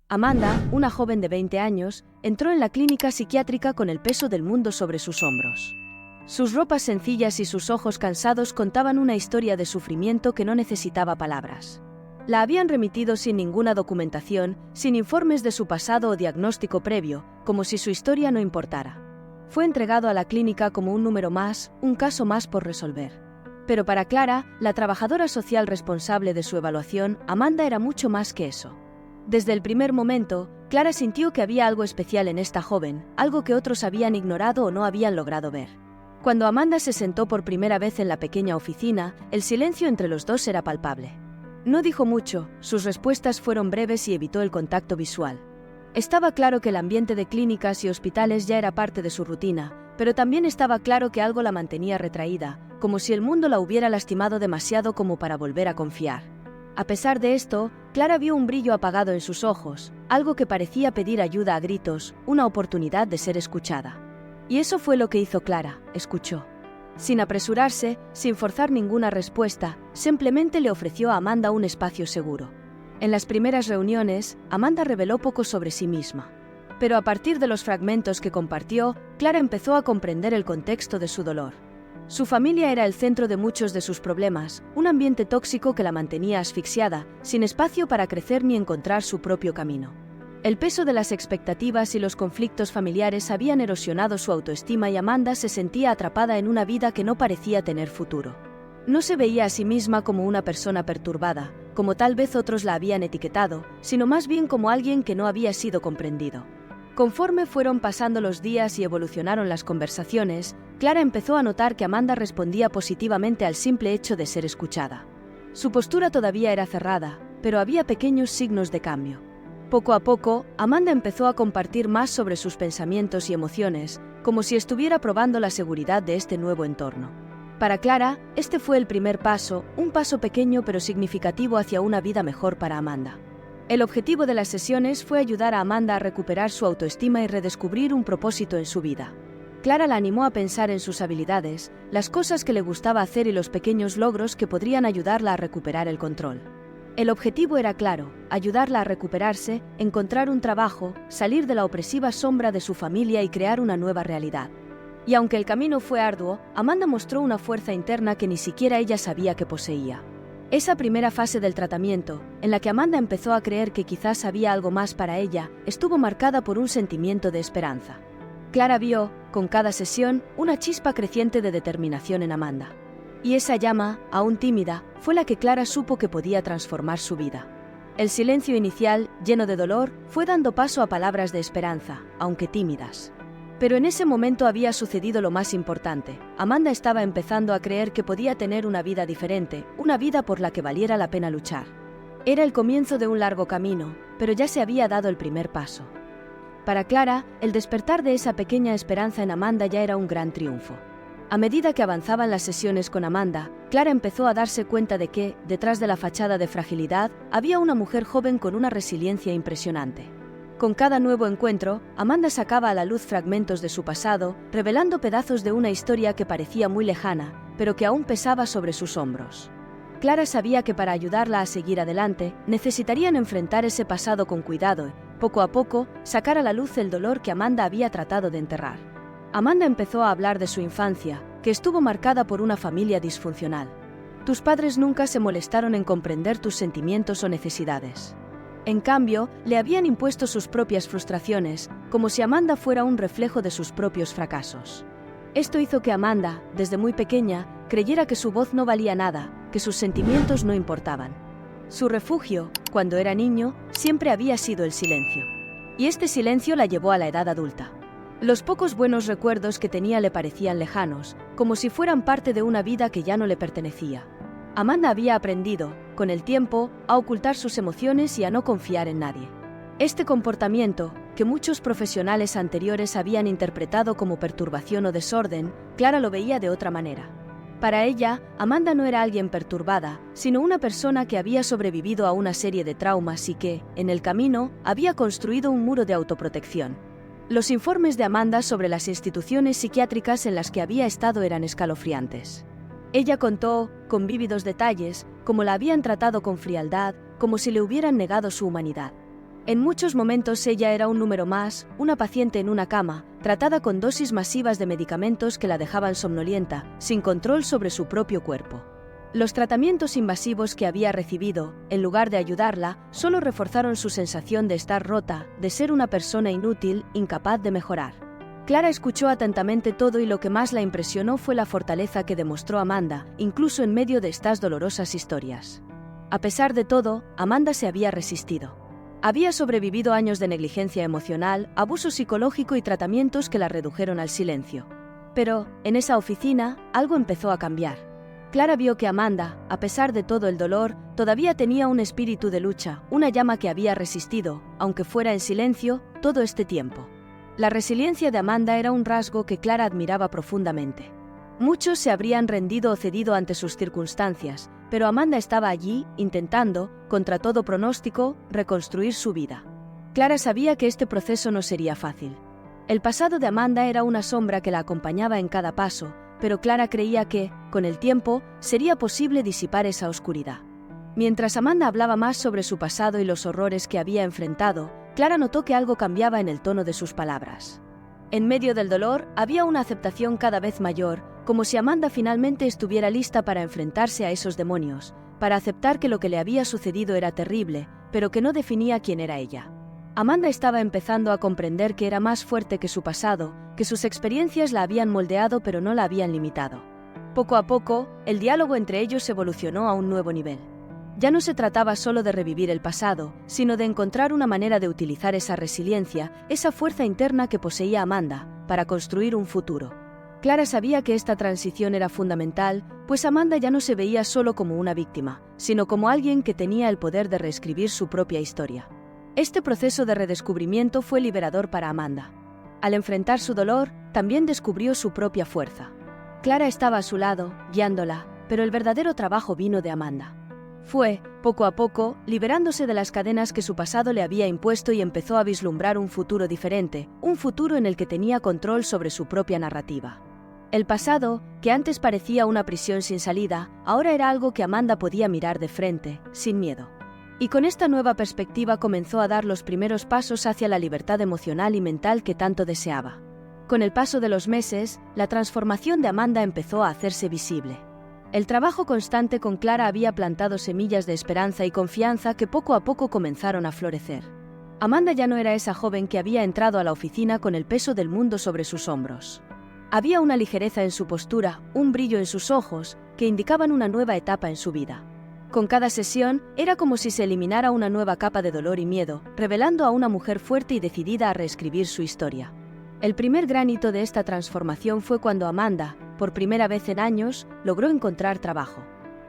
Amanda, una joven de 20 años, entró en la clínica psiquiátrica con el peso del mundo sobre sus hombros. Sus ropas sencillas y sus ojos cansados contaban una historia de sufrimiento que no necesitaba palabras. La habían remitido sin ninguna documentación, sin informes de su pasado o diagnóstico previo, como si su historia no importara. Fue entregado a la clínica como un número más, un caso más por resolver. Pero para Clara, la trabajadora social responsable de su evaluación, Amanda era mucho más que eso. Desde el primer momento, Clara sintió que había algo especial en esta joven, algo que otros habían ignorado o no habían logrado ver. Cuando Amanda se sentó por primera vez en la pequeña oficina, el silencio entre los dos era palpable. No dijo mucho, sus respuestas fueron breves y evitó el contacto visual. Estaba claro que el ambiente de clínicas y hospitales ya era parte de su rutina, pero también estaba claro que algo la mantenía retraída, como si el mundo la hubiera lastimado demasiado como para volver a confiar. A pesar de esto, Clara vio un brillo apagado en sus ojos, algo que parecía pedir ayuda a gritos, una oportunidad de ser escuchada. Y eso fue lo que hizo Clara, escuchó. Sin apresurarse, sin forzar ninguna respuesta, simplemente le ofreció a Amanda un espacio seguro. En las primeras reuniones, Amanda reveló poco sobre sí misma. Pero a partir de los fragmentos que compartió, Clara empezó a comprender el contexto de su dolor. Su familia era el centro de muchos de sus problemas, un ambiente tóxico que la mantenía asfixiada, sin espacio para crecer ni encontrar su propio camino. El peso de las expectativas y los conflictos familiares habían erosionado su autoestima y Amanda se sentía atrapada en una vida que no parecía tener futuro. No se veía a sí misma como una persona perturbada, como tal vez otros la habían etiquetado, sino más bien como alguien que no había sido comprendido. Conforme fueron pasando los días y evolucionaron las conversaciones, Clara empezó a notar que Amanda respondía positivamente al simple hecho de ser escuchada. Su postura todavía era cerrada, pero había pequeños signos de cambio. Poco a poco, Amanda empezó a compartir más sobre sus pensamientos y emociones, como si estuviera probando la seguridad de este nuevo entorno. Para Clara, este fue el primer paso, un paso pequeño pero significativo hacia una vida mejor para Amanda. El objetivo de las sesiones fue ayudar a Amanda a recuperar su autoestima y redescubrir un propósito en su vida. Clara la animó a pensar en sus habilidades, las cosas que le gustaba hacer y los pequeños logros que podrían ayudarla a recuperar el control. El objetivo era claro, ayudarla a recuperarse, encontrar un trabajo, salir de la opresiva sombra de su familia y crear una nueva realidad. Y aunque el camino fue arduo, Amanda mostró una fuerza interna que ni siquiera ella sabía que poseía. Esa primera fase del tratamiento, en la que Amanda empezó a creer que quizás había algo más para ella, estuvo marcada por un sentimiento de esperanza. Clara vio, con cada sesión, una chispa creciente de determinación en Amanda. Y esa llama, aún tímida, fue la que Clara supo que podía transformar su vida. El silencio inicial, lleno de dolor, fue dando paso a palabras de esperanza, aunque tímidas. Pero en ese momento había sucedido lo más importante. Amanda estaba empezando a creer que podía tener una vida diferente, una vida por la que valiera la pena luchar. Era el comienzo de un largo camino, pero ya se había dado el primer paso. Para Clara, el despertar de esa pequeña esperanza en Amanda ya era un gran triunfo. A medida que avanzaban las sesiones con Amanda, Clara empezó a darse cuenta de que, detrás de la fachada de fragilidad, había una mujer joven con una resiliencia impresionante. Con cada nuevo encuentro, Amanda sacaba a la luz fragmentos de su pasado, revelando pedazos de una historia que parecía muy lejana, pero que aún pesaba sobre sus hombros. Clara sabía que para ayudarla a seguir adelante, necesitarían enfrentar ese pasado con cuidado y, poco a poco, sacar a la luz el dolor que Amanda había tratado de enterrar. Amanda empezó a hablar de su infancia, que estuvo marcada por una familia disfuncional. Tus padres nunca se molestaron en comprender tus sentimientos o necesidades. En cambio, le habían impuesto sus propias frustraciones, como si Amanda fuera un reflejo de sus propios fracasos. Esto hizo que Amanda, desde muy pequeña, creyera que su voz no valía nada, que sus sentimientos no importaban. Su refugio, cuando era niño, siempre había sido el silencio. Y este silencio la llevó a la edad adulta. Los pocos buenos recuerdos que tenía le parecían lejanos, como si fueran parte de una vida que ya no le pertenecía. Amanda había aprendido, con el tiempo, a ocultar sus emociones y a no confiar en nadie. Este comportamiento, que muchos profesionales anteriores habían interpretado como perturbación o desorden, Clara lo veía de otra manera. Para ella, Amanda no era alguien perturbada, sino una persona que había sobrevivido a una serie de traumas y que, en el camino, había construido un muro de autoprotección. Los informes de Amanda sobre las instituciones psiquiátricas en las que había estado eran escalofriantes. Ella contó, con vívidos detalles, cómo la habían tratado con frialdad, como si le hubieran negado su humanidad. En muchos momentos ella era un número más, una paciente en una cama, tratada con dosis masivas de medicamentos que la dejaban somnolienta, sin control sobre su propio cuerpo. Los tratamientos invasivos que había recibido, en lugar de ayudarla, solo reforzaron su sensación de estar rota, de ser una persona inútil, incapaz de mejorar. Clara escuchó atentamente todo y lo que más la impresionó fue la fortaleza que demostró Amanda, incluso en medio de estas dolorosas historias. A pesar de todo, Amanda se había resistido. Había sobrevivido años de negligencia emocional, abuso psicológico y tratamientos que la redujeron al silencio. Pero, en esa oficina, algo empezó a cambiar. Clara vio que Amanda, a pesar de todo el dolor, todavía tenía un espíritu de lucha, una llama que había resistido, aunque fuera en silencio, todo este tiempo. La resiliencia de Amanda era un rasgo que Clara admiraba profundamente. Muchos se habrían rendido o cedido ante sus circunstancias, pero Amanda estaba allí, intentando, contra todo pronóstico, reconstruir su vida. Clara sabía que este proceso no sería fácil. El pasado de Amanda era una sombra que la acompañaba en cada paso, pero Clara creía que, con el tiempo, sería posible disipar esa oscuridad. Mientras Amanda hablaba más sobre su pasado y los horrores que había enfrentado, Clara notó que algo cambiaba en el tono de sus palabras. En medio del dolor, había una aceptación cada vez mayor, como si Amanda finalmente estuviera lista para enfrentarse a esos demonios, para aceptar que lo que le había sucedido era terrible, pero que no definía quién era ella. Amanda estaba empezando a comprender que era más fuerte que su pasado, que sus experiencias la habían moldeado pero no la habían limitado. Poco a poco, el diálogo entre ellos evolucionó a un nuevo nivel. Ya no se trataba solo de revivir el pasado, sino de encontrar una manera de utilizar esa resiliencia, esa fuerza interna que poseía Amanda, para construir un futuro. Clara sabía que esta transición era fundamental, pues Amanda ya no se veía solo como una víctima, sino como alguien que tenía el poder de reescribir su propia historia. Este proceso de redescubrimiento fue liberador para Amanda. Al enfrentar su dolor, también descubrió su propia fuerza. Clara estaba a su lado, guiándola, pero el verdadero trabajo vino de Amanda. Fue, poco a poco, liberándose de las cadenas que su pasado le había impuesto y empezó a vislumbrar un futuro diferente, un futuro en el que tenía control sobre su propia narrativa. El pasado, que antes parecía una prisión sin salida, ahora era algo que Amanda podía mirar de frente, sin miedo. Y con esta nueva perspectiva comenzó a dar los primeros pasos hacia la libertad emocional y mental que tanto deseaba. Con el paso de los meses, la transformación de Amanda empezó a hacerse visible. El trabajo constante con Clara había plantado semillas de esperanza y confianza que poco a poco comenzaron a florecer. Amanda ya no era esa joven que había entrado a la oficina con el peso del mundo sobre sus hombros. Había una ligereza en su postura, un brillo en sus ojos, que indicaban una nueva etapa en su vida. Con cada sesión, era como si se eliminara una nueva capa de dolor y miedo, revelando a una mujer fuerte y decidida a reescribir su historia. El primer gran hito de esta transformación fue cuando Amanda, por primera vez en años, logró encontrar trabajo.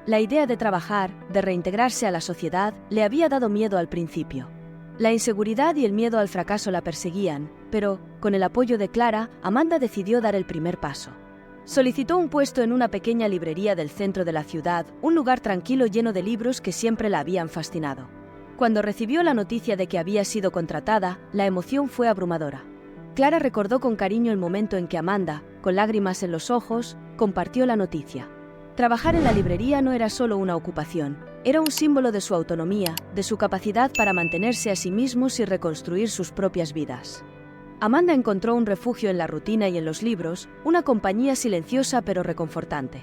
La idea de trabajar, de reintegrarse a la sociedad, le había dado miedo al principio. La inseguridad y el miedo al fracaso la perseguían, pero, con el apoyo de Clara, Amanda decidió dar el primer paso. Solicitó un puesto en una pequeña librería del centro de la ciudad, un lugar tranquilo lleno de libros que siempre la habían fascinado. Cuando recibió la noticia de que había sido contratada, la emoción fue abrumadora. Clara recordó con cariño el momento en que Amanda, con lágrimas en los ojos, compartió la noticia. Trabajar en la librería no era solo una ocupación, era un símbolo de su autonomía, de su capacidad para mantenerse a sí mismos y reconstruir sus propias vidas. Amanda encontró un refugio en la rutina y en los libros, una compañía silenciosa pero reconfortante.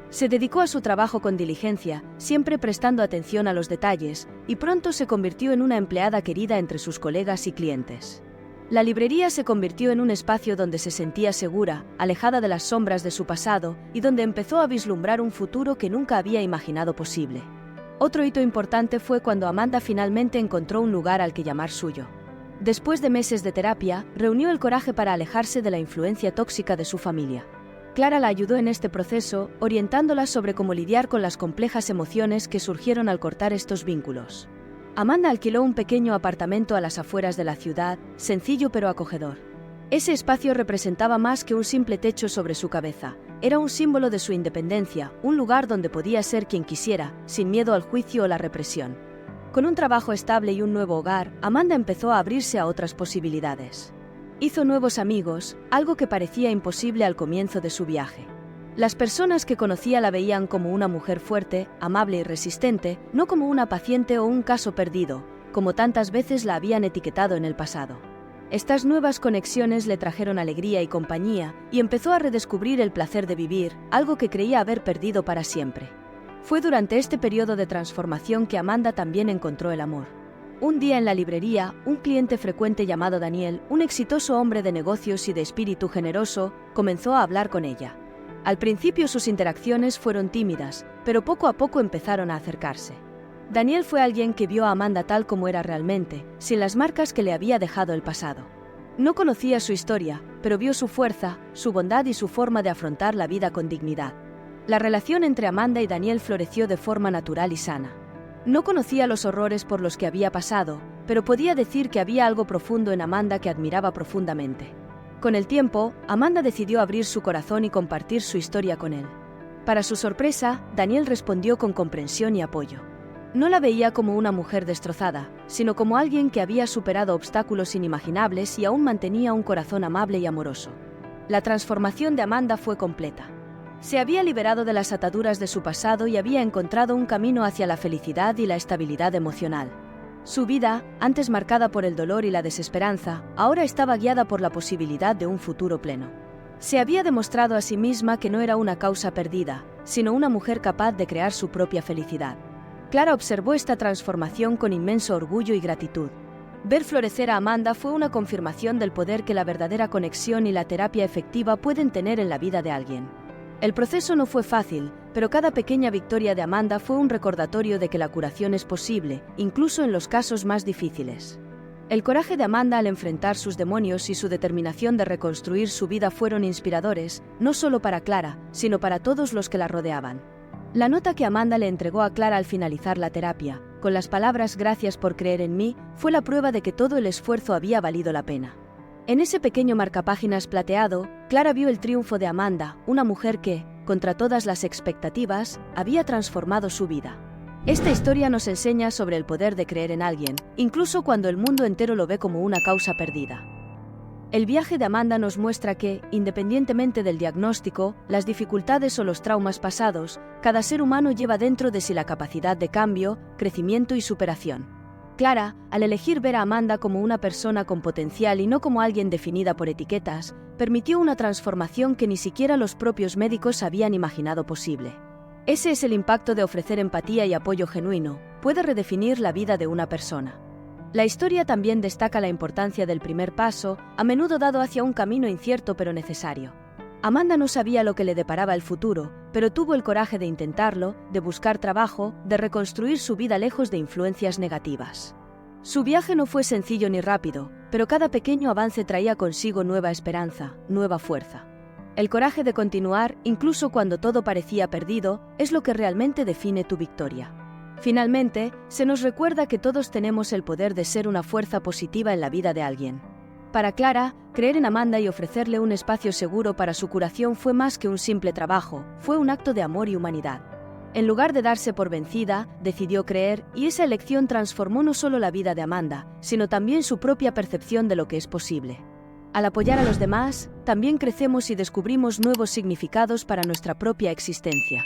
Se dedicó a su trabajo con diligencia, siempre prestando atención a los detalles, y pronto se convirtió en una empleada querida entre sus colegas y clientes. La librería se convirtió en un espacio donde se sentía segura, alejada de las sombras de su pasado, y donde empezó a vislumbrar un futuro que nunca había imaginado posible. Otro hito importante fue cuando Amanda finalmente encontró un lugar al que llamar suyo. Después de meses de terapia, reunió el coraje para alejarse de la influencia tóxica de su familia. Clara la ayudó en este proceso, orientándola sobre cómo lidiar con las complejas emociones que surgieron al cortar estos vínculos. Amanda alquiló un pequeño apartamento a las afueras de la ciudad, sencillo pero acogedor. Ese espacio representaba más que un simple techo sobre su cabeza. Era un símbolo de su independencia, un lugar donde podía ser quien quisiera, sin miedo al juicio o la represión. Con un trabajo estable y un nuevo hogar, Amanda empezó a abrirse a otras posibilidades. Hizo nuevos amigos, algo que parecía imposible al comienzo de su viaje. Las personas que conocía la veían como una mujer fuerte, amable y resistente, no como una paciente o un caso perdido, como tantas veces la habían etiquetado en el pasado. Estas nuevas conexiones le trajeron alegría y compañía, y empezó a redescubrir el placer de vivir, algo que creía haber perdido para siempre. Fue durante este periodo de transformación que Amanda también encontró el amor. Un día en la librería, un cliente frecuente llamado Daniel, un exitoso hombre de negocios y de espíritu generoso, comenzó a hablar con ella. Al principio sus interacciones fueron tímidas, pero poco a poco empezaron a acercarse. Daniel fue alguien que vio a Amanda tal como era realmente, sin las marcas que le había dejado el pasado. No conocía su historia, pero vio su fuerza, su bondad y su forma de afrontar la vida con dignidad. La relación entre Amanda y Daniel floreció de forma natural y sana. No conocía los horrores por los que había pasado, pero podía decir que había algo profundo en Amanda que admiraba profundamente. Con el tiempo, Amanda decidió abrir su corazón y compartir su historia con él. Para su sorpresa, Daniel respondió con comprensión y apoyo. No la veía como una mujer destrozada, sino como alguien que había superado obstáculos inimaginables y aún mantenía un corazón amable y amoroso. La transformación de Amanda fue completa. Se había liberado de las ataduras de su pasado y había encontrado un camino hacia la felicidad y la estabilidad emocional. Su vida, antes marcada por el dolor y la desesperanza, ahora estaba guiada por la posibilidad de un futuro pleno. Se había demostrado a sí misma que no era una causa perdida, sino una mujer capaz de crear su propia felicidad. Clara observó esta transformación con inmenso orgullo y gratitud. Ver florecer a Amanda fue una confirmación del poder que la verdadera conexión y la terapia efectiva pueden tener en la vida de alguien. El proceso no fue fácil, pero cada pequeña victoria de Amanda fue un recordatorio de que la curación es posible, incluso en los casos más difíciles. El coraje de Amanda al enfrentar sus demonios y su determinación de reconstruir su vida fueron inspiradores, no solo para Clara, sino para todos los que la rodeaban. La nota que Amanda le entregó a Clara al finalizar la terapia, con las palabras "gracias por creer en mí", fue la prueba de que todo el esfuerzo había valido la pena. En ese pequeño marcapáginas plateado, Clara vio el triunfo de Amanda, una mujer que, contra todas las expectativas, había transformado su vida. Esta historia nos enseña sobre el poder de creer en alguien, incluso cuando el mundo entero lo ve como una causa perdida. El viaje de Amanda nos muestra que, independientemente del diagnóstico, las dificultades o los traumas pasados, cada ser humano lleva dentro de sí la capacidad de cambio, crecimiento y superación. Clara, al elegir ver a Amanda como una persona con potencial y no como alguien definida por etiquetas, permitió una transformación que ni siquiera los propios médicos habían imaginado posible. Ese es el impacto de ofrecer empatía y apoyo genuino, puede redefinir la vida de una persona. La historia también destaca la importancia del primer paso, a menudo dado hacia un camino incierto pero necesario. Amanda no sabía lo que le deparaba el futuro, pero tuvo el coraje de intentarlo, de buscar trabajo, de reconstruir su vida lejos de influencias negativas. Su viaje no fue sencillo ni rápido, pero cada pequeño avance traía consigo nueva esperanza, nueva fuerza. El coraje de continuar, incluso cuando todo parecía perdido, es lo que realmente define tu victoria. Finalmente, se nos recuerda que todos tenemos el poder de ser una fuerza positiva en la vida de alguien. Para Clara, creer en Amanda y ofrecerle un espacio seguro para su curación fue más que un simple trabajo, fue un acto de amor y humanidad. En lugar de darse por vencida, decidió creer, y esa elección transformó no solo la vida de Amanda, sino también su propia percepción de lo que es posible. Al apoyar a los demás, también crecemos y descubrimos nuevos significados para nuestra propia existencia.